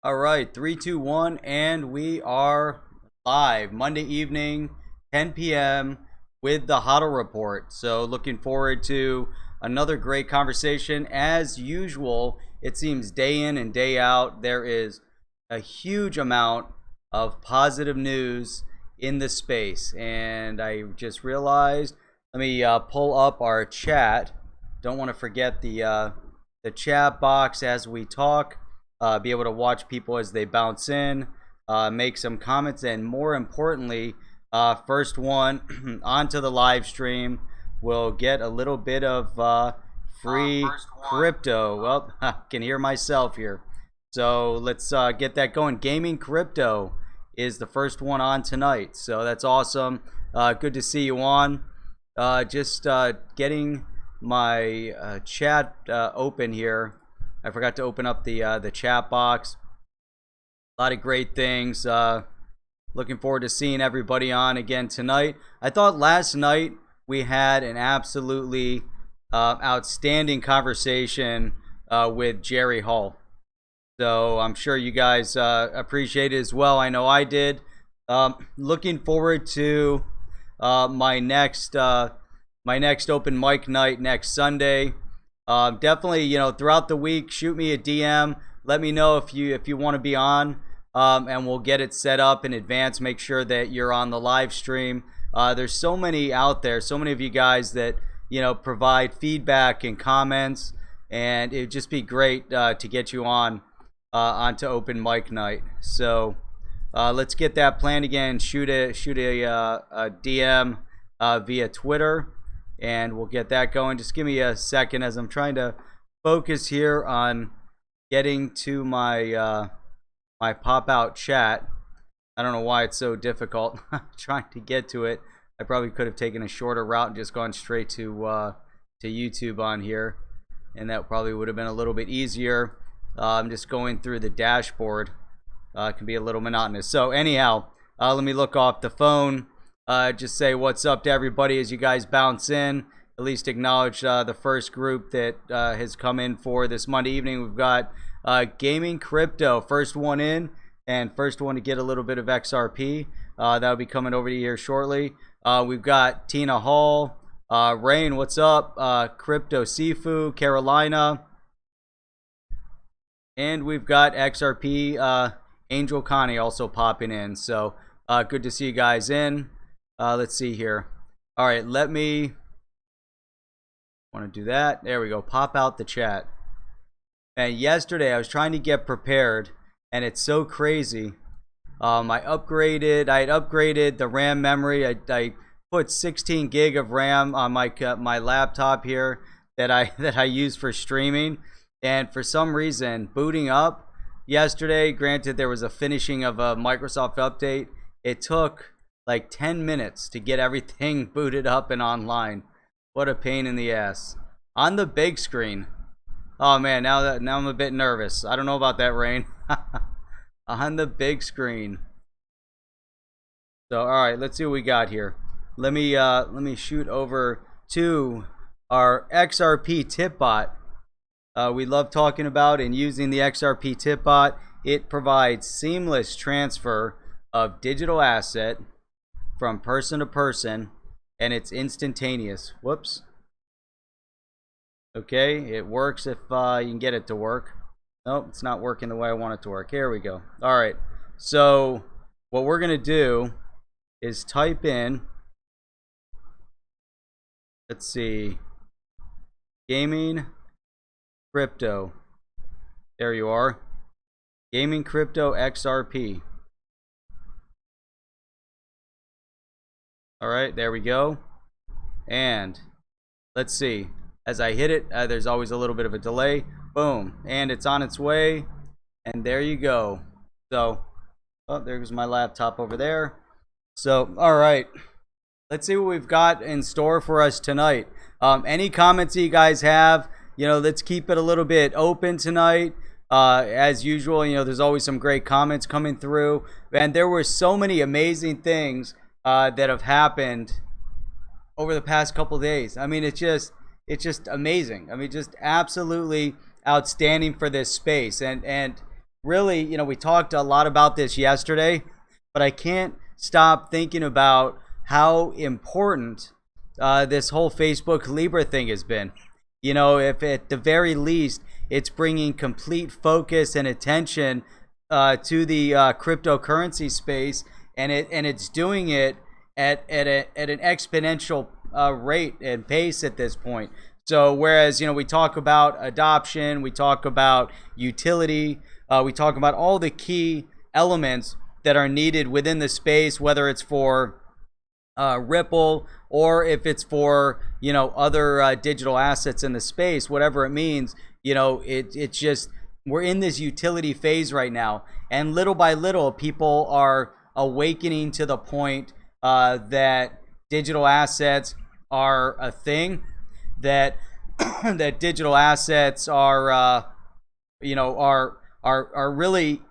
All right, 3, 2, 1, and we are live Monday evening, 10 p.m. with the HODL Report. So, looking forward to another great conversation. As usual, it seems day in and day out, there is a huge amount of positive news in the space. And I just realized, let me pull up our chat. Don't want to forget the chat box as we talk. Be able to watch people as they bounce in, make some comments, and more importantly, first one onto the live stream will get a little bit of free crypto. Well, I can hear myself here. So let's get that going. Gaming crypto is the first one on tonight. So that's awesome. Good to see you on. Just getting my chat open here. I forgot to open up the chat box. A lot of great things. Looking forward to seeing everybody on again tonight. I thought last night we had an absolutely outstanding conversation with Jerry Hall. So I'm sure you guys appreciate it as well. I know I did. Looking forward to my next open mic night next Sunday. Definitely, throughout the week, shoot me a DM. Let me know if you want to be on, and we'll get it set up in advance. Make sure that you're on the live stream. There's so many out there, so many of you guys that provide feedback and comments, and it'd just be great to get you on onto open mic night. So let's get that planned again. Shoot a DM via Twitter. And we'll get that going. Just give me a second as I'm trying to focus here on getting to my my pop-out chat. I don't know why it's so difficult trying to get to it. I probably could have taken a shorter route and just gone straight to YouTube on here, and that probably would have been a little bit easier. I'm just going through the dashboard. It can be a little monotonous. So anyhow, let me look off the phone. Just say what's up to everybody as you guys bounce in. At least acknowledge the first group that has come in for this Monday evening. We've got Gaming Crypto, first one in, and first one to get a little bit of XRP. That'll be coming over to you here shortly. We've got Tina Hall, Rain, what's up? Crypto Sifu, Carolina. And we've got XRP, Angel Connie also popping in. So good to see you guys in. Let's see here. All right, want to do that. There we go. Pop out the chat. And yesterday I was trying to get prepared, and it's so crazy. I had upgraded the RAM memory. I put 16 gig of RAM on my laptop here that I use for streaming, and for some reason booting up yesterday. Granted, there was a finishing of a Microsoft update. It took like 10 minutes to get everything booted up and online. What a pain in the ass. On the big screen. Oh man, now I'm a bit nervous. I don't know about that, Rain. On the big screen. So all right, let's see what we got here. Let me shoot over to our XRP tip bot. We love talking about and using the XRP tip bot. It provides seamless transfer of digital asset from person to person, and it's instantaneous. Whoops. Okay, it works if you can get it to work. Nope, it's not working the way I want it to work. Here we go. All right, so what we're gonna do is type in, let's see, gaming crypto. There you are. Gaming crypto XRP. All right, there we go. And let's see. As I hit it, there's always a little bit of a delay. Boom. And it's on its way. And there you go. So, oh, there's my laptop over there. So, all right. Let's see what we've got in store for us tonight. Any comments that you guys have, let's keep it a little bit open tonight. As usual, there's always some great comments coming through. And there were so many amazing things that have happened over the past couple of days. I mean, it's just amazing. I mean, just absolutely outstanding for this space. And really, we talked a lot about this yesterday, but I can't stop thinking about how important this whole Facebook Libra thing has been. If at the very least it's bringing complete focus and attention to the cryptocurrency space, and it's doing it at an exponential rate and pace at this point. So whereas we talk about adoption, we talk about utility, we talk about all the key elements that are needed within the space, whether it's for Ripple or if it's for other digital assets in the space, whatever it means. It's just, we're in this utility phase right now, and little by little people are awakening to the point that digital assets are a thing, that that digital assets are are really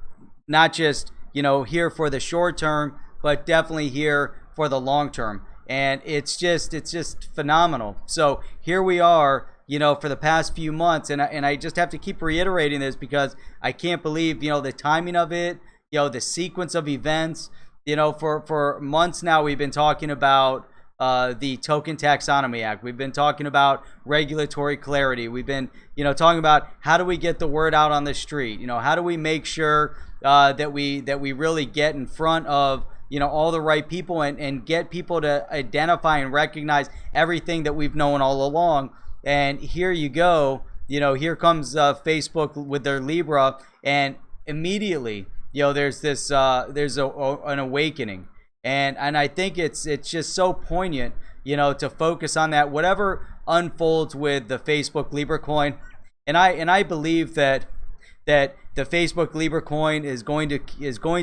not just here for the short term, but definitely here for the long term. And it's just phenomenal. So here we are, for the past few months, and I just have to keep reiterating this because I can't believe the timing of it, the sequence of events. For months now we've been talking about the Token Taxonomy Act. We've been talking about regulatory clarity. We've been talking about how do we get the word out on the street. How do we make sure that we really get in front of all the right people and get people to identify and recognize everything that we've known all along. And here you go, here comes Facebook with their Libra, and immediately there's this an awakening. And I think it's just so poignant, to focus on that, whatever unfolds with the Facebook Libra coin. And I believe that the Facebook Libra coin is going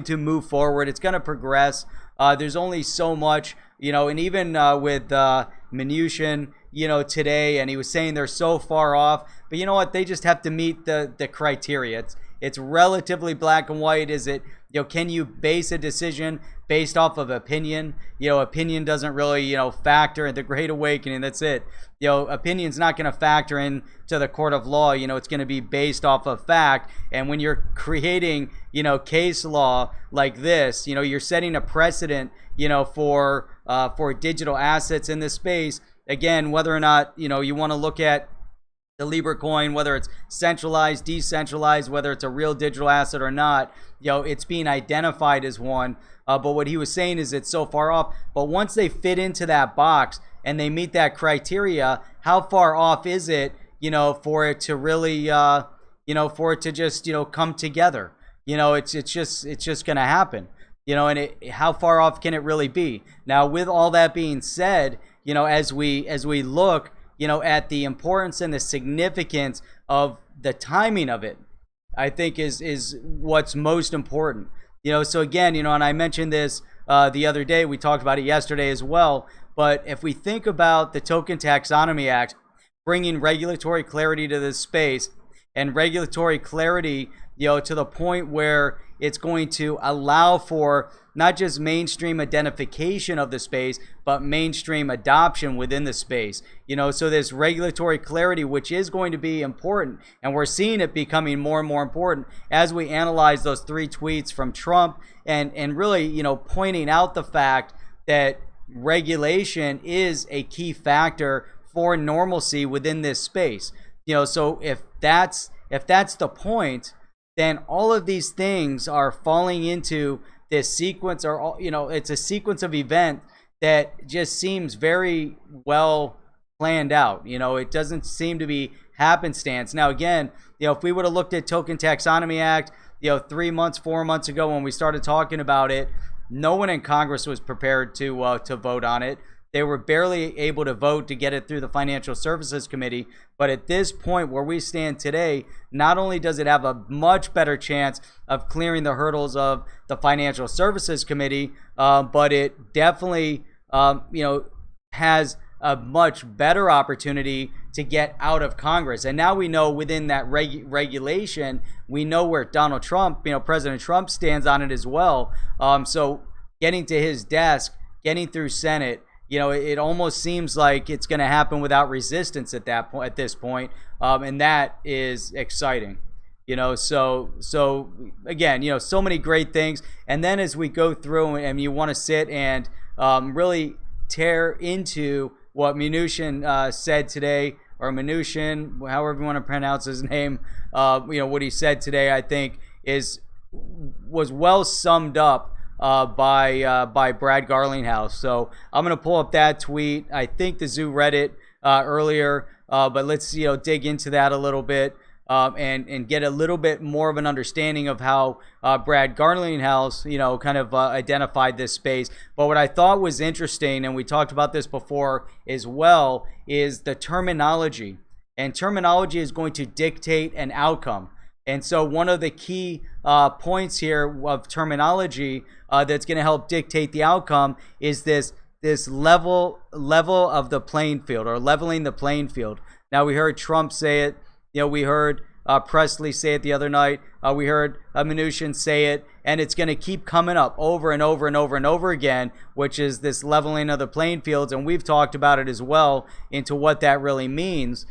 to move forward. It's going to progress. There's only so much, and even with Mnuchin, today, and he was saying they're so far off. But you know what? They just have to meet the criteria. It's relatively black and white. Is it, can you base a decision based off of opinion? Opinion doesn't really, factor in the Great Awakening. That's it. Opinion's not going to factor in to the court of law. It's going to be based off of fact. And when you're creating, case law like this, you're setting a precedent, for digital assets in this space. Again, whether or not, you want to look at the Libra coin, whether it's centralized, decentralized, whether it's a real digital asset or not, it's being identified as one. But what he was saying is it's so far off. But once they fit into that box and they meet that criteria, how far off is it, for it to really, for it to just, come together? It's just going to happen. And how far off can it really be? Now, with all that being said, as we look, at the importance and the significance of the timing of it, I think is what's most important. So again, and I mentioned this the other day, we talked about it yesterday as well, but if we think about the Token Taxonomy Act bringing regulatory clarity to this space, and regulatory clarity, to the point where it's going to allow for not just mainstream identification of the space, but mainstream adoption within the space. So this regulatory clarity, which is going to be important, and we're seeing it becoming more and more important as we analyze those 3 tweets from Trump, and really, pointing out the fact that regulation is a key factor for normalcy within this space. So if that's the point, then all of these things are falling into this sequence, or it's a sequence of events that just seems very well planned out. It doesn't seem to be happenstance. Now again, if we would have looked at Token Taxonomy Act, 3 months, 4 months ago when we started talking about it, no one in Congress was prepared to vote on it. They were barely able to vote to get it through the Financial Services Committee. But at this point where we stand today, not only does it have a much better chance of clearing the hurdles of the Financial Services Committee, but it definitely, has a much better opportunity to get out of Congress. And now we know within that regulation, we know where Donald Trump, President Trump stands on it as well. So getting to his desk, getting through Senate, it almost seems like it's going to happen without resistance at this point, and that is exciting. So again, so many great things. And then as we go through and you want to sit and really tear into what Mnuchin said today, or Mnuchin, however you want to pronounce his name, what he said today, I think was well summed up by Brad Garlinghouse. So I'm gonna pull up that tweet. I think the Zoo read it earlier, but let's dig into that a little bit. And get a little bit more of an understanding of how Brad Garlinghouse, kind of identified this space. But what I thought was interesting, and we talked about this before as well, is the terminology. And terminology is going to dictate an outcome. And so one of the key points here of terminology that's going to help dictate the outcome is this level of the playing field, or leveling the playing field. Now, we heard Trump say it. We heard Presley say it the other night. We heard Mnuchin say it, and it's going to keep coming up over and over and over and over again, which is this leveling of the playing fields. And we've talked about it as well into what that really means,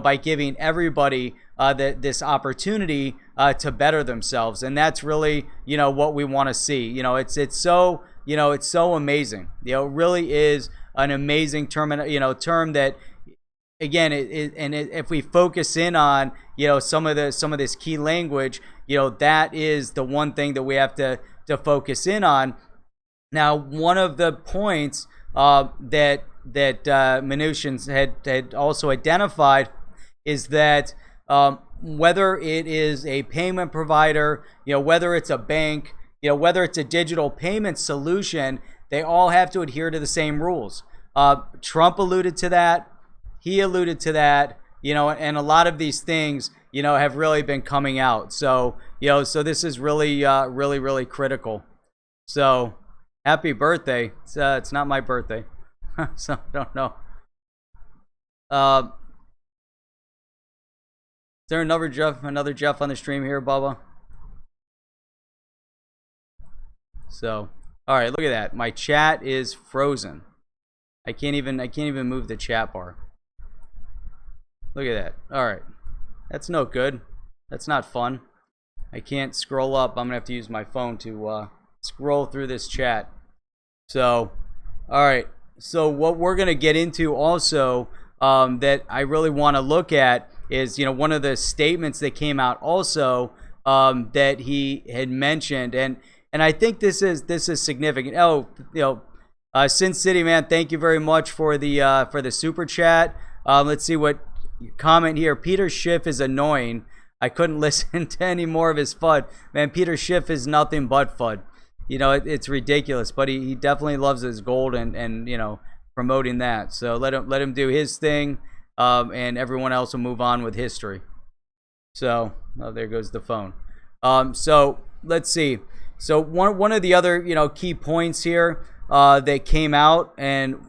by giving everybody this opportunity to better themselves. And that's really, what we want to see. It's so amazing. It really is an amazing term that, again, if we focus in on some of this key language, that is the one thing that we have to focus in on. Now, one of the points that Mnuchin had also identified is that whether it is a payment provider, whether it's a bank, whether it's a digital payment solution, they all have to adhere to the same rules. Trump alluded to that. He alluded to that, and a lot of these things, have really been coming out. So, so this is really, really critical. So, happy birthday. It's not my birthday, so I don't know. Is there another Jeff on the stream here, Bubba? So, all right, look at that. My chat is frozen. I can't even move the chat bar. Look at that. All right. That's no good. That's not fun. I can't scroll up. I'm going to have to use my phone to scroll through this chat. So, all right. So what we're going to get into also that I really want to look at is, one of the statements that came out also that he had mentioned. And I think this is significant. Oh, Sin City, man, thank you very much for the super chat. Let's see what comment here. Peter Schiff is annoying. I couldn't listen to any more of his FUD. Man, Peter Schiff is nothing but FUD. It's ridiculous, but he definitely loves his gold and promoting that. So let him do his thing, and everyone else will move on with history. So, there goes the phone. So let's see. So one of the other key points here that came out, and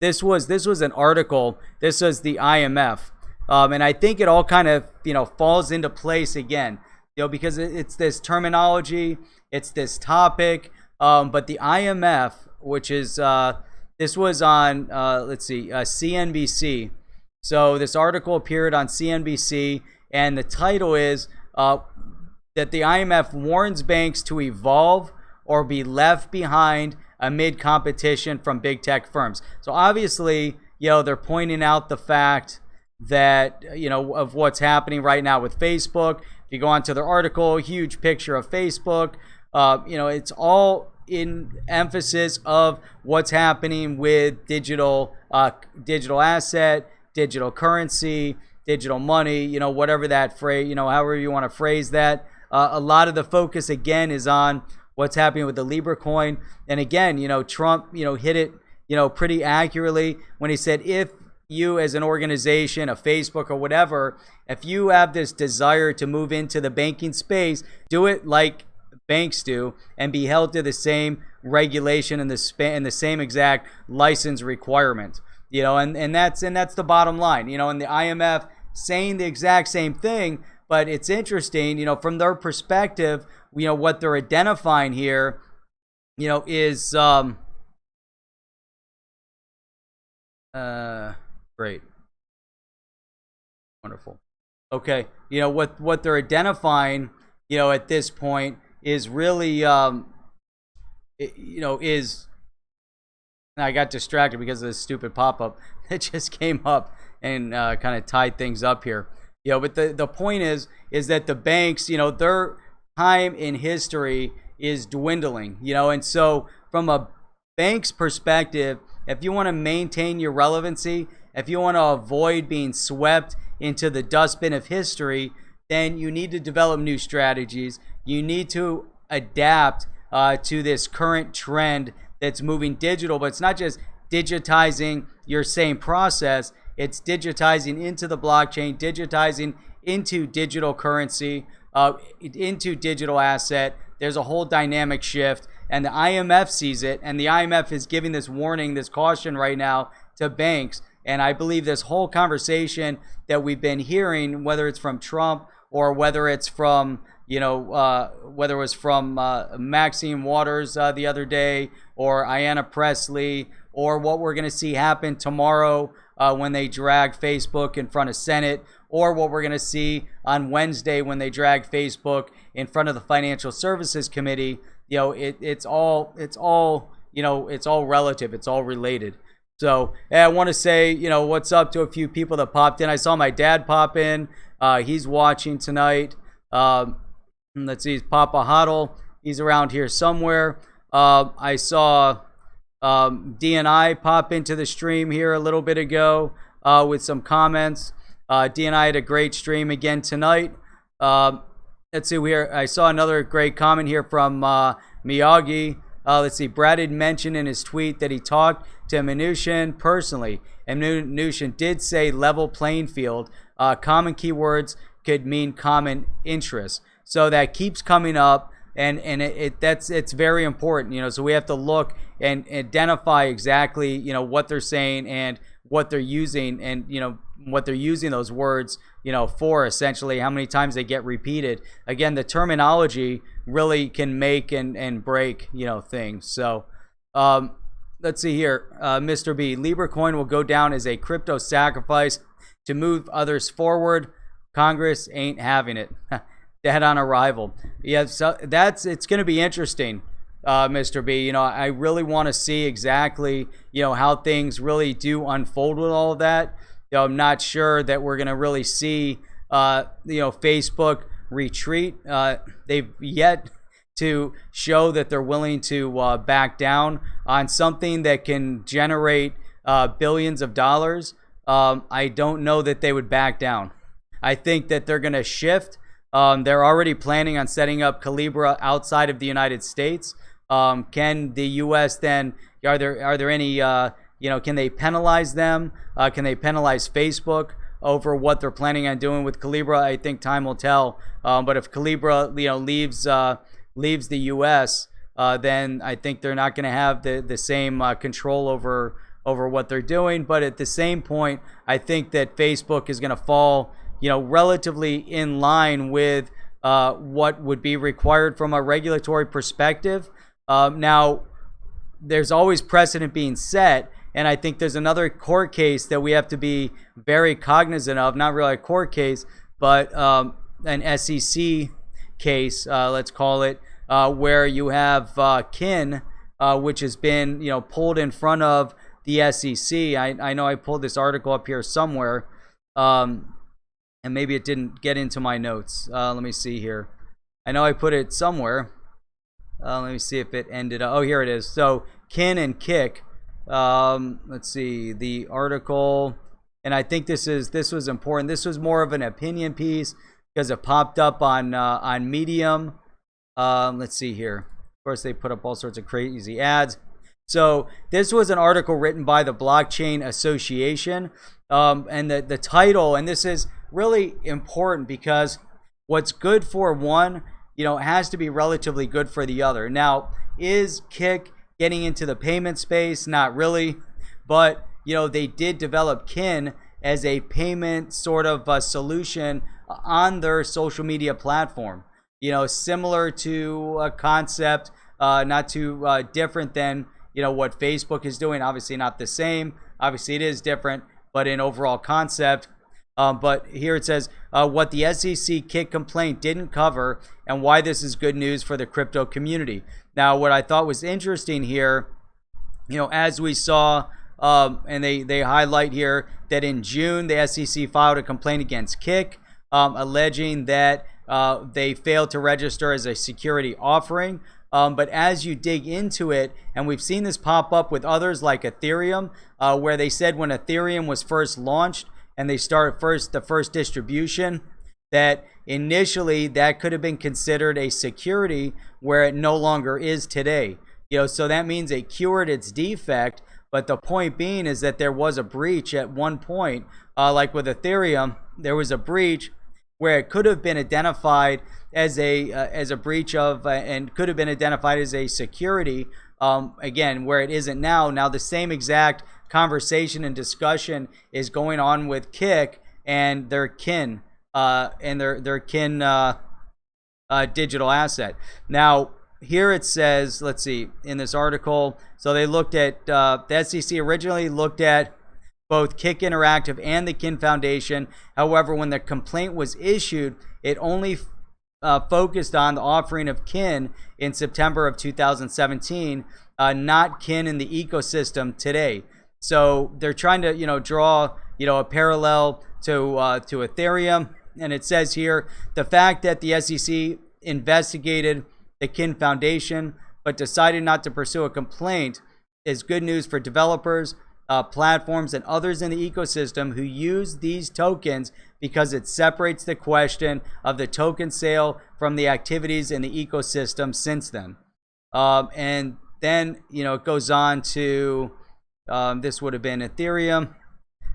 this was an article. This was the IMF, and I think it all kind of falls into place again, because it's this terminology, it's this topic. But the IMF, which is this was on CNBC. So this article appeared on CNBC, and the title is that the IMF warns banks to evolve or be left behind amid competition from big tech firms. So obviously, they're pointing out the fact that, of what's happening right now with Facebook. If you go onto their article, huge picture of Facebook. It's all in emphasis of what's happening with digital asset, digital currency, digital money, whatever that phrase, however you want to phrase that. A lot of the focus, again, is on what's happening with the Libra coin. And again, Trump, hit it, pretty accurately when he said, if you as an organization, a Facebook or whatever, if you have this desire to move into the banking space, do it like banks do and be held to the same regulation and the same exact license requirement. And that's the bottom line. And the IMF saying the exact same thing, but it's interesting, from their perspective, what they're identifying here, is great. Wonderful. Okay, what they're identifying, at this point is really, is I got distracted because of this stupid pop-up that just came up and kind of tied things up here. But the point is that the banks, their time in history is dwindling, and so from a bank's perspective, if you want to maintain your relevancy, if you want to avoid being swept into the dustbin of history, then you need to develop new strategies. You need to adapt to this current trend that's moving digital, but it's not just digitizing your same process, it's digitizing into the blockchain, digitizing into digital currency, into digital asset. There's a whole dynamic shift, and the IMF sees it, and the IMF is giving this warning, this caution right now to banks. And I believe this whole conversation that we've been hearing, whether it's from Trump or whether it's from, whether it was from Maxine Waters the other day, or Ayanna Pressley, or what we're going to see happen tomorrow when they drag Facebook in front of Senate, or what we're going to see on Wednesday when they drag Facebook in front of the Financial Services Committee. It's all relative. It's all related. So I want to say, what's up to a few people that popped in. I saw my dad pop in. He's watching tonight. Let's see, Papa HODL. He's around here somewhere. I saw DNI pop into the stream here a little bit ago with some comments. DNI had a great stream again tonight. Let's see here. I saw another great comment here from Miyagi. Let's see. Brad had mentioned in his tweet that he talked to Mnuchin personally, and Mnuchin did say level playing field. Common keywords could mean common interests. So that keeps coming up, and it's very important. So we have to look and identify exactly what they're saying and what they're using, and what they're using those words for, essentially how many times they get repeated. Again, the terminology really can make and break things. So let's see here. Mr. B, Libra coin will go down as a crypto sacrifice to move others forward. Congress ain't having it. Dead on arrival. Yeah, so it's going to be interesting, Mr. B. I really want to see exactly how things really do unfold with all of that. I'm not sure that we're going to really see Facebook retreat. They've yet to show that they're willing to back down on something that can generate billions of dollars. I don't know that they would back down. I think that they're going to shift. They're already planning on setting up Calibra outside of the United States. Can the U.S. then, are there any, can they penalize them? Can they penalize Facebook over what they're planning on doing with Calibra? I think time will tell. But if Calibra, leaves the U.S., then I think they're not going to have the same control over what they're doing. But at the same point, I think that Facebook is going to fall relatively in line with what would be required from a regulatory perspective. Now, there's always precedent being set, and I think there's another court case that we have to be very cognizant of. Not really a court case, but an SEC case, let's call it, where you have Kin, which has been pulled in front of the SEC. I know I pulled this article up here somewhere. And maybe it didn't get into my notes. Let me see here. I know I put it somewhere. Let me see if it ended up. Oh, here it is. So Kin and Kick. Let's see the article, and I think this was important. This was more of an opinion piece because it popped up on Medium. Let's see here. Of course, they put up all sorts of crazy ads. So this was an article written by the Blockchain Association, and the title, and this is really important because what's good for one, has to be relatively good for the other. Now, is Kick getting into the payment space? Not really, but they did develop Kin as a payment sort of solution on their social media platform. Similar to a concept, not too different than what Facebook is doing. Obviously not the same. Obviously it is different, but in overall concept. But here it says what the SEC kick complaint didn't cover and why this is good news for the crypto community. Now, what I thought was interesting here, as we saw, and they highlight here that in June, the SEC filed a complaint against Kick, alleging that they failed to register as a security offering. But as you dig into it, and we've seen this pop up with others like Ethereum, where they said when Ethereum was first launched and they started the first distribution, that initially that could have been considered a security where it no longer is today. So that means it cured its defect. But the point being is that there was a breach at one point, like with Ethereum, there was a breach where it could have been identified as a breach of and could have been identified as a security. Again, where it isn't now. Now the same exact conversation and discussion is going on with Kick and their kin digital asset. Now here it says, let's see, in this article, so they looked at, the SEC originally looked at both Kick Interactive and the Kin Foundation. However, when the complaint was issued, it only focused on the offering of Kin in September of 2017, not Kin in the ecosystem today. So they're trying to, draw, a parallel to Ethereum. And it says here, the fact that the SEC investigated the Kin Foundation, but decided not to pursue a complaint is good news for developers, platforms, and others in the ecosystem who use these tokens because it separates the question of the token sale from the activities in the ecosystem since then. And then, it goes on to, this would have been Ethereum.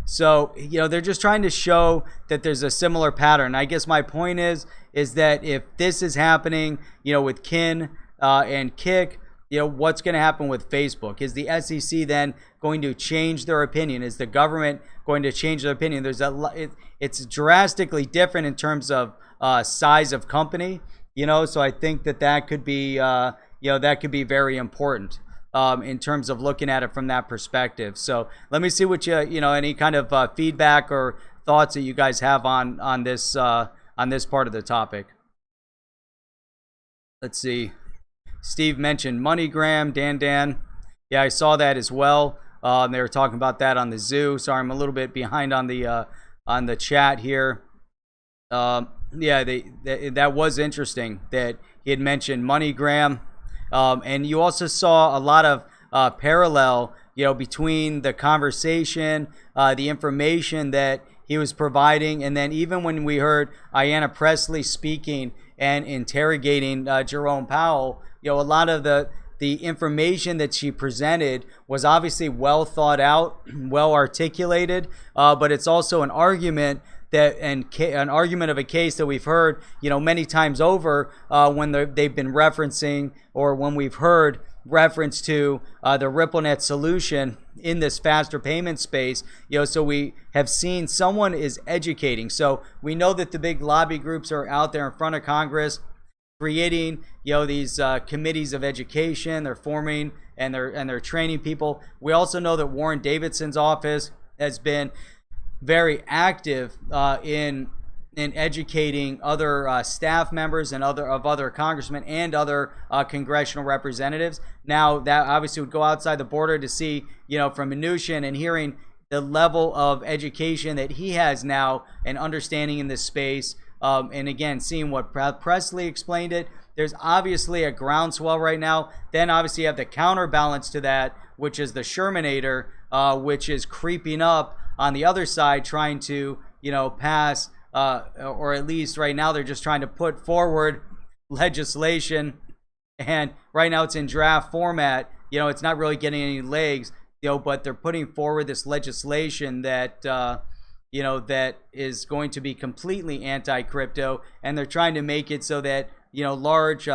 So, they're just trying to show that there's a similar pattern. I guess my point is that if this is happening, with Kin and Kick, what's going to happen with Facebook? Is the SEC then going to change their opinion? Is the government going to change their opinion? It's drastically different in terms of size of company, so I think that could be, that could be very important. In terms of looking at it from that perspective. So let me see what any kind of feedback or thoughts that you guys have on this part of the topic. Let's see. Steve mentioned MoneyGram, Dan. Yeah, I saw that as well. They were talking about that on the zoo. Sorry, I'm a little bit behind on the chat here. Yeah, that was interesting that he had mentioned MoneyGram. And you also saw a lot of parallel, between the conversation, the information that he was providing, and then even when we heard Ayanna Pressley speaking and interrogating Jerome Powell, a lot of the information that she presented was obviously well thought out, well articulated, but it's also an argument an argument of a case that we've heard, many times over when they've been referencing, or when we've heard reference to the RippleNet solution in this faster payment space. So we have seen someone is educating. So we know that the big lobby groups are out there in front of Congress creating, these committees of education. They're forming and they're training people. We also know that Warren Davidson's office has been very active in educating other staff members and other congressmen and other congressional representatives. Now that obviously would go outside the border to see, from Mnuchin and hearing the level of education that he has now and understanding in this space. And again, seeing what Presley explained it, there's obviously a groundswell right now. Then obviously you have the counterbalance to that, which is the Shermanator, which is creeping up on the other side, trying to, pass, or at least right now they're just trying to put forward legislation. And right now it's in draft format. It's not really getting any legs, but they're putting forward this legislation that, that is going to be completely anti-crypto. And they're trying to make it so that, large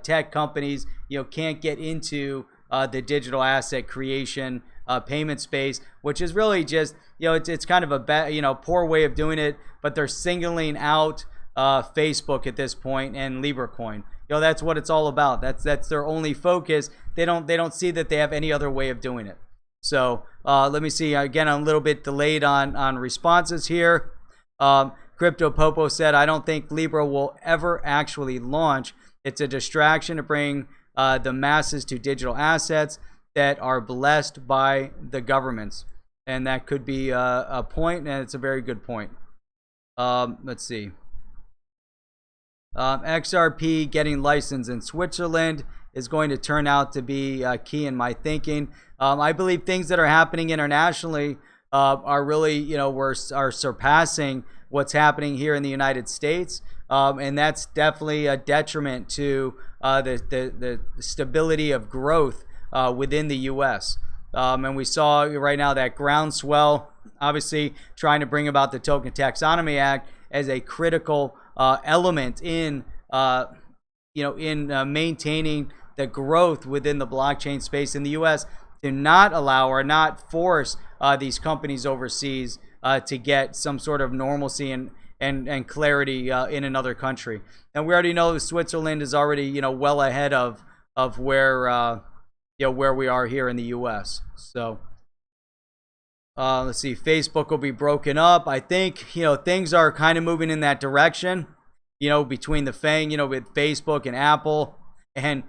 tech companies, can't get into the digital asset creation payment space, which is really just, it's kind of a poor way of doing it, but they're singling out Facebook at this point and LibreCoin. That's what it's all about. That's their only focus. They don't see that they have any other way of doing it. So let me see. Again, I'm a little bit delayed on responses here. Crypto Popo said, I don't think Libra will ever actually launch. It's a distraction to bring the masses to digital assets that are blessed by the governments. And that could be a point, and it's a very good point. Let's see. XRP getting licensed in Switzerland is going to turn out to be key in my thinking. I believe things that are happening internationally are really, are surpassing what's happening here in the United States. And that's definitely a detriment to the stability of growth within the U.S. And we saw right now that groundswell, obviously trying to bring about the Token Taxonomy Act as a critical element in maintaining the growth within the blockchain space in the U.S. to not allow or not force these companies overseas to get some sort of normalcy and clarity in another country. And we already know Switzerland is already well ahead of where where we are here in the U.S. So let's see, Facebook will be broken up. I think things are kind of moving in that direction. Between the FANG, with Facebook and Apple and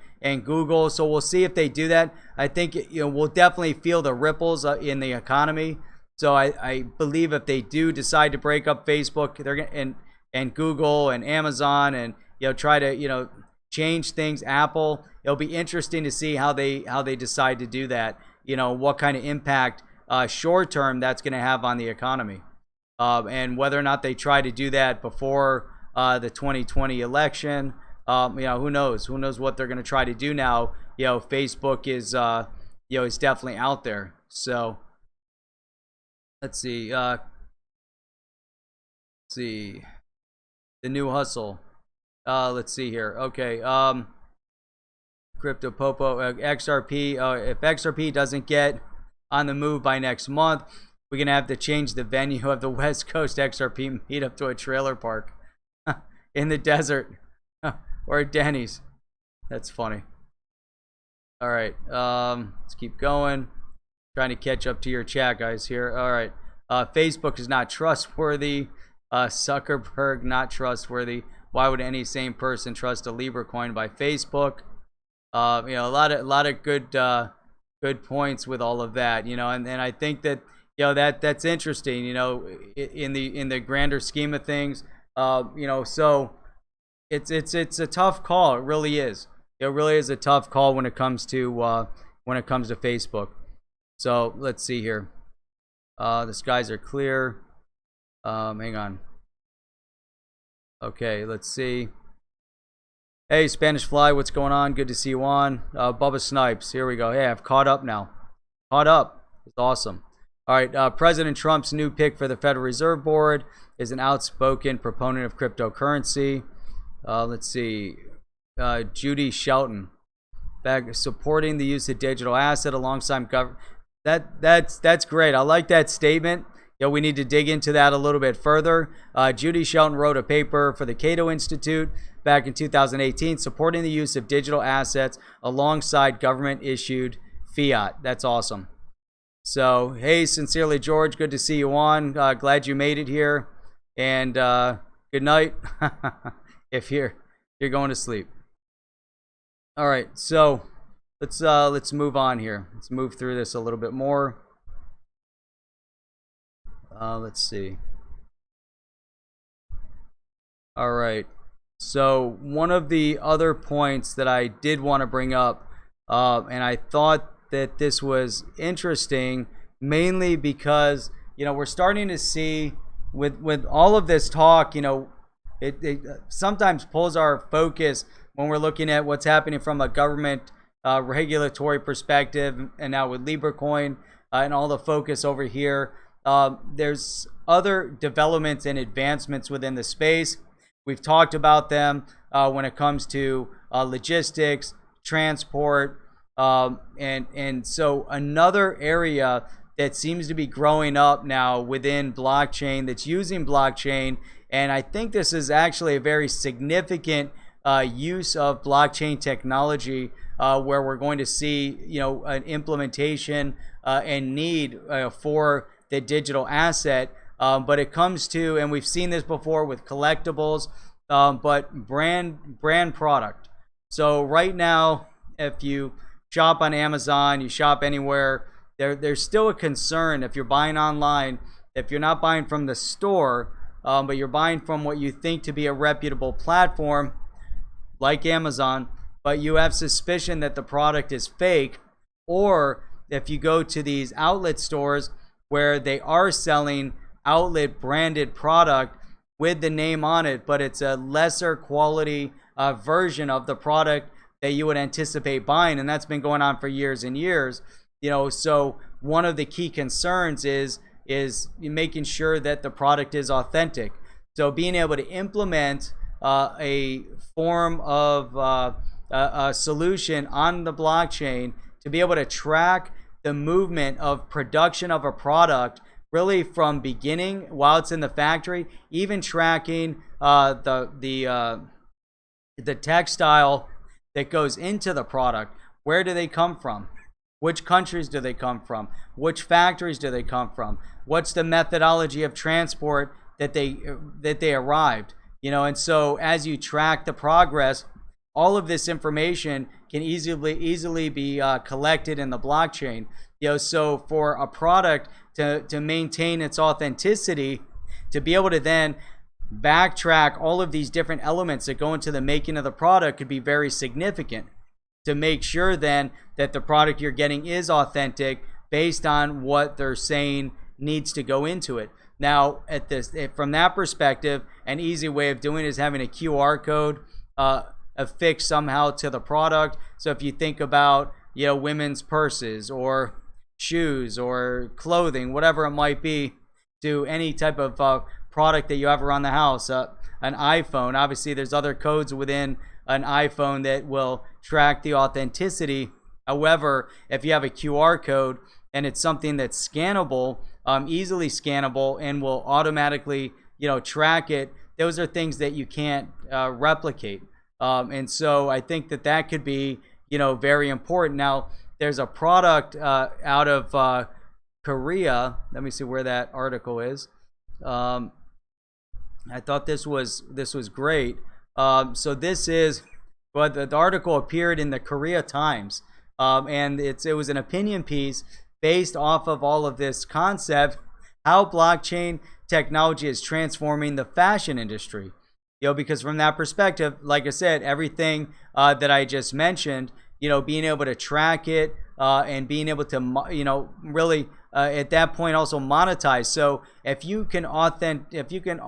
Google. So we'll see if they do that. I think we'll definitely feel the ripples in the economy. So I believe if they do decide to break up Facebook, they're gonna, and Google and Amazon and try to change things, Apple. It'll be interesting to see how they decide to do that. What kind of impact short term that's going to have on the economy, and whether or not they try to do that before the 2020 election. Who knows? Who knows what they're going to try to do now? Facebook is is definitely out there. So let's see. The new hustle. Let's see here. Okay. Crypto Popo, XRP. If XRP doesn't get on the move by next month, we're gonna have to change the venue of the West Coast XRP meetup to a trailer park in the desert or Denny's. That's funny. All right. Let's keep going. Trying to catch up to your chat, guys. Here. All right. Facebook is not trustworthy. Zuckerberg not trustworthy. Why would any sane person trust a Libra coin by Facebook? A lot of good points with all of that. And I think that that's interesting. In the grander scheme of things. So it's a tough call. It really is. It really is a tough call when it comes to Facebook. So let's see here. The skies are clear. Hang on. Okay, let's see. Hey, Spanish Fly, what's going on? Good to see you on. Bubba Snipes, here we go. Hey, I've caught up now. Caught up. It's awesome. All right, President Trump's new pick for the Federal Reserve Board is an outspoken proponent of cryptocurrency. Let's see. Judy Shelton, back supporting the use of digital asset alongside government. That's great. I like that statement. We need to dig into that a little bit further. Judy Shelton wrote a paper for the Cato Institute back in 2018 supporting the use of digital assets alongside government-issued fiat. That's awesome. So, hey, sincerely, George, good to see you on. Glad you made it here. And good night if you're going to sleep. All right, so let's move on here. Let's move through this a little bit more. Let's see. All right. So one of the other points that I did want to bring up, and I thought that this was interesting, mainly because we're starting to see with all of this talk, it sometimes pulls our focus when we're looking at what's happening from a government regulatory perspective, and now with Libra coin and all the focus over here. There's other developments and advancements within the space. We've talked about them when it comes to logistics, transport, and so another area that seems to be growing up now within blockchain that's using blockchain, and I think this is actually a very significant use of blockchain technology where we're going to see an implementation and need for the digital asset But it comes to, and we've seen this before with collectibles, but brand product. So right now, if you shop on Amazon, you shop anywhere, there's still a concern if you're buying online, if you're not buying from the store, but you're buying from what you think to be a reputable platform like Amazon, but you have suspicion that the product is fake, or if you go to these outlet stores where they are selling outlet branded product with the name on it, but it's a lesser quality version of the product that you would anticipate buying, and that's been going on for years and years. So one of the key concerns is making sure that the product is authentic. So being able to implement a form of a solution on the blockchain to be able to track the movement of production of a product, really from beginning while it's in the factory, even tracking the textile that goes into the product. Where do they come from? Which countries do they come from? Which factories do they come from? What's the methodology of transport that they arrived? And so as you track the progress, all of this information can easily be collected in the blockchain. So for a product to maintain its authenticity, to be able to then backtrack all of these different elements that go into the making of the product could be very significant, to make sure then that the product you're getting is authentic based on what they're saying needs to go into it. Now, from that perspective, an easy way of doing it is having a QR code affixed somehow to the product. So if you think about women's purses or shoes or clothing, whatever it might be, to any type of product that you have around the house, an iPhone. Obviously, there's other codes within an iPhone that will track the authenticity. However, if you have a QR code and it's something that's scannable, easily scannable, and will automatically track it, those are things that you can't replicate. And so I think that could be very important. Now, there's a product out of Korea. Let me see where that article is. I thought this was great. So this is, but the article appeared in the Korea Times, and it was an opinion piece based off of all of this concept, how blockchain technology is transforming the fashion industry. Because from that perspective, like I said, everything that I just mentioned, being able to track it and being able to, really at that point also monetize. So if you can authenticate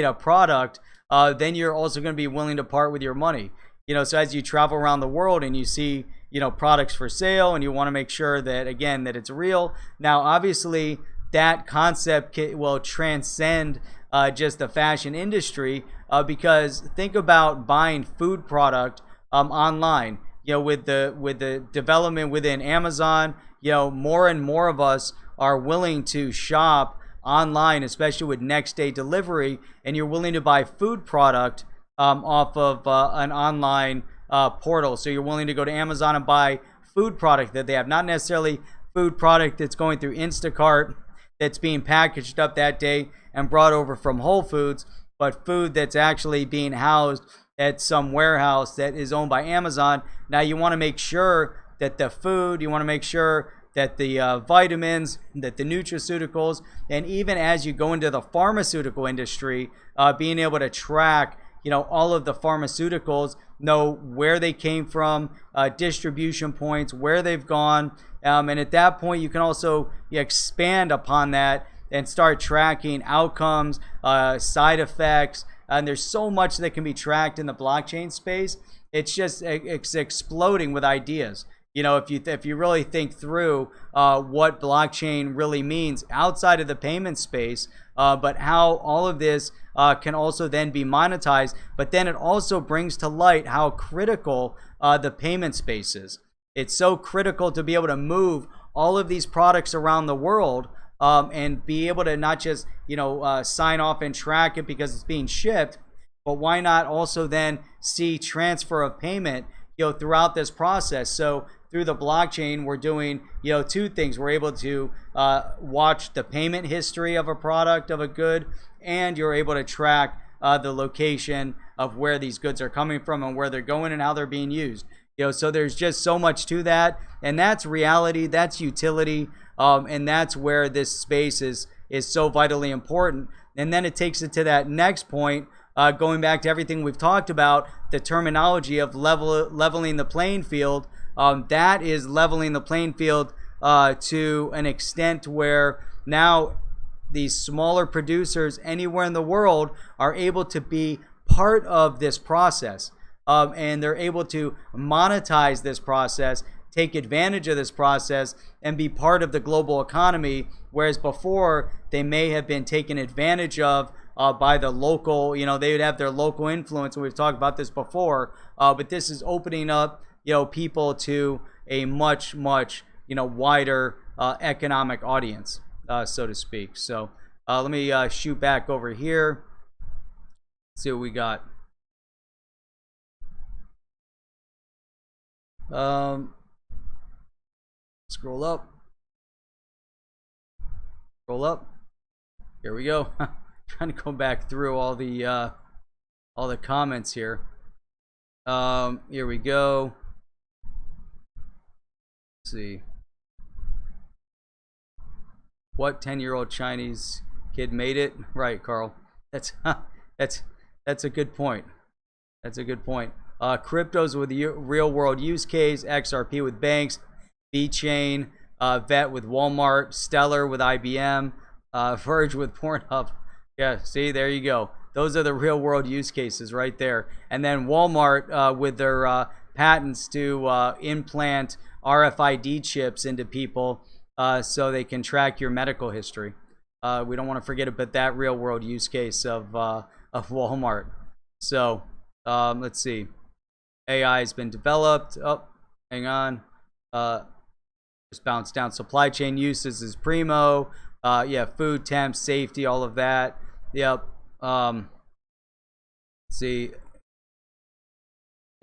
a product, then you're also going to be willing to part with your money. So as you travel around the world and you see, products for sale, and you want to make sure that, again, that it's real. Now, obviously, that concept will transcend just the fashion industry, because think about buying food product online. With the development within Amazon, more and more of us are willing to shop online, especially with next day delivery, and you're willing to buy food product off of an online portal. So you're willing to go to Amazon and buy food product that they have, not necessarily food product that's going through Instacart, that's being packaged up that day and brought over from Whole Foods, but food that's actually being housed at some warehouse that is owned by Amazon. Now you want to make sure that the food, you want to make sure that the vitamins, that the nutraceuticals, and even as you go into the pharmaceutical industry, being able to track all of the pharmaceuticals, know where they came from, distribution points, where they've gone, and at that point you can also expand upon that and start tracking outcomes, side effects, and there's so much that can be tracked in the blockchain space. It's exploding with ideas. If you really think through what blockchain really means outside of the payment space, but how all of this can also then be monetized, but then it also brings to light how critical the payment space is. It's so critical to be able to move all of these products around the world, and be able to not just sign off and track it because it's being shipped, but why not also then see transfer of payment throughout this process. So through the blockchain, we're doing, two things. We're able to watch the payment history of a product, of a good, and you're able to track the location of where these goods are coming from and where they're going and how they're being used. So there's just so much to that, and that's reality, that's utility, and that's where this space is so vitally important. And then it takes it to that next point, going back to everything we've talked about, the terminology of leveling the playing field. That is leveling the playing field to an extent where now these smaller producers anywhere in the world are able to be part of this process. And they're able to monetize this process, take advantage of this process, and be part of the global economy, whereas before they may have been taken advantage of by the local, they would have their local influence, and we've talked about this before, but this is opening up, people to a much, wider economic audience, so to speak. So let me shoot back over here, see what we got. Scroll up. Here we go. Trying to go back through all the comments here. Here we go. Let's see. What 10-year-old Chinese kid made it? Right, Carl. That's a good point. That's a good point. Cryptos with real world use case, XRP with banks, VeChain, VET with Walmart, Stellar with IBM, Verge with Pornhub. Yeah, see, there you go. Those are the real world use cases right there. And then Walmart with their patents to implant RFID chips into people so they can track your medical history. We don't want to forget about that real world use case of Walmart. So let's see. AI has been developed. Oh, hang on. Just bounced down. Supply chain uses is primo. Yeah, food, temp, safety, all of that. Yep. See.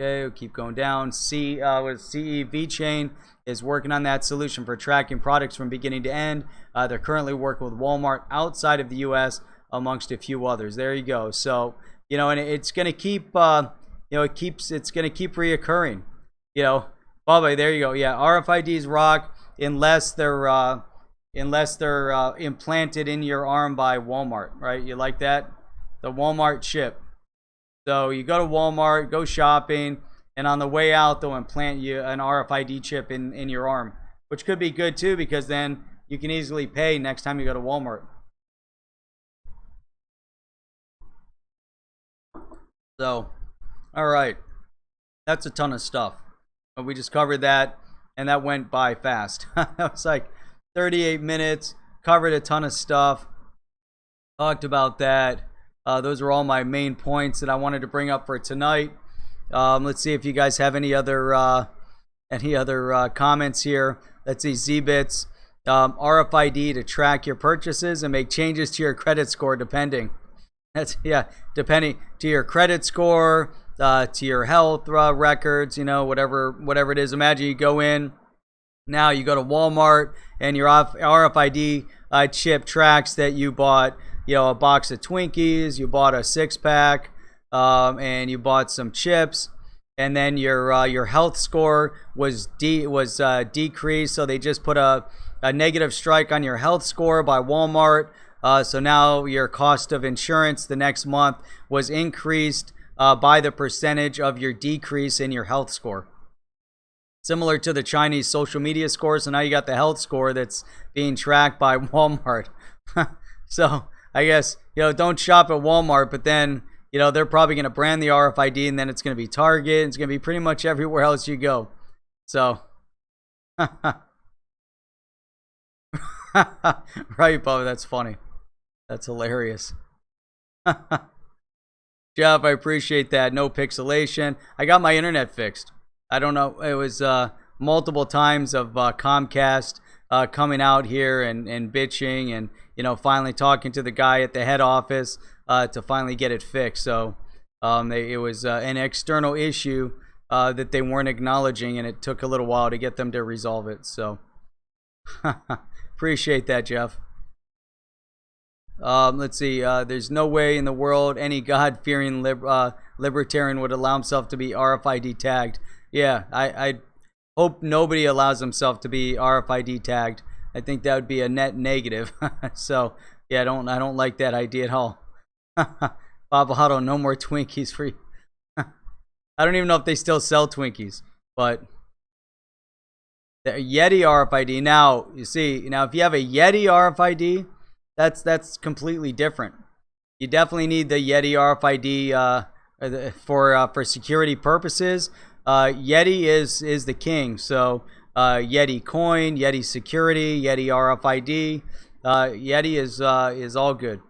Okay, we'll keep going down. With CE VeChain is working on that solution for tracking products from beginning to end. They're currently working with Walmart outside of the U.S. amongst a few others. There you go. So, and it's going to keep, it's going to keep reoccurring. Bubba, there you go. Yeah, RFIDs rock unless they're implanted in your arm by Walmart, right? You like that? The Walmart chip. So you go to Walmart, go shopping, and on the way out, they'll implant you an RFID chip in your arm, which could be good too, because then you can easily pay next time you go to Walmart. So, all right, that's a ton of stuff. We just covered that, and that went by fast. That was like 38 minutes, covered a ton of stuff, talked about that. Those are all my main points that I wanted to bring up for tonight. Let's see if you guys have any other comments here. Let's see, Zbits, RFID to track your purchases and make changes to your credit score depending. Depending to your credit score, to your health records, whatever it is. Imagine you go in, now you go to Walmart and your RFID chip tracks that you bought, a box of Twinkies, you bought a 6-pack, and you bought some chips, and then your health score was decreased, so they just put a negative strike on your health score by Walmart. So now your cost of insurance the next month was increased by the percentage of your decrease in your health score. Similar to the Chinese social media score, so now you got the health score that's being tracked by Walmart. So I guess, don't shop at Walmart, but then, they're probably going to brand the RFID, and then it's going to be Target. It's going to be pretty much everywhere else you go. So, right, Bubba, that's funny. That's hilarious. Jeff, I appreciate that. No pixelation. I got my internet fixed. I don't know. It was multiple times of Comcast coming out here and bitching and, finally talking to the guy at the head office to finally get it fixed. So it was an external issue that they weren't acknowledging, and it took a little while to get them to resolve it. So appreciate that, Jeff. Let's see. There's no way in the world any God-fearing libertarian would allow himself to be RFID tagged. Yeah, I hope nobody allows himself to be RFID tagged. I think that would be a net negative. So yeah, I don't like that idea at all. Bob, no more Twinkies for you. I don't even know if they still sell Twinkies, but the Yeti RFID. Now you see, if you have a Yeti RFID, that's completely different. You definitely need the Yeti RFID for security purposes. Yeti is the king. So Yeti coin, Yeti security, Yeti RFID. Yeti is all good.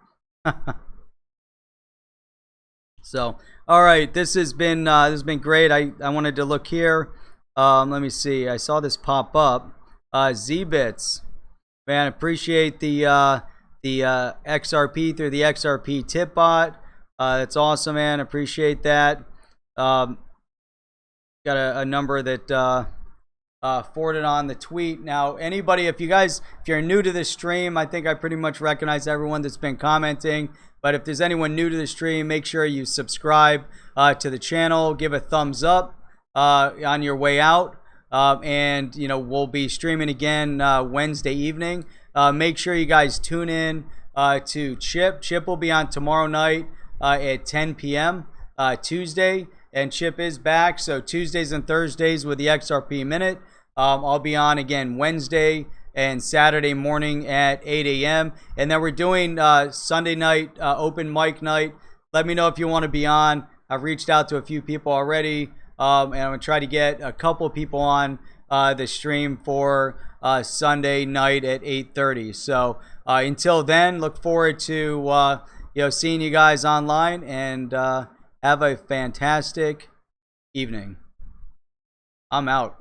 So all right, this has been great. I wanted to look here. Let me see. I saw this pop up. Z-Bits, man, appreciate the XRP through the XRP tip bot. That's awesome, man. Appreciate that. Got a number that forwarded on the tweet. Now, anybody, if you're new to this stream, I think I pretty much recognize everyone that's been commenting. But if there's anyone new to the stream, make sure you subscribe to the channel, give a thumbs up on your way out, and we'll be streaming again Wednesday evening. Make sure you guys tune in to Chip. Chip will be on tomorrow night at 10 p.m. Tuesday, and Chip is back. So Tuesdays and Thursdays with the XRP Minute. I'll be on again Wednesday and Saturday morning at 8 a.m. And then we're doing Sunday night open mic night. Let me know if you want to be on. I've reached out to a few people already, and I'm going to try to get a couple people on the stream for Sunday night at 8:30. So until then, look forward to seeing you guys online, and have a fantastic evening. I'm out.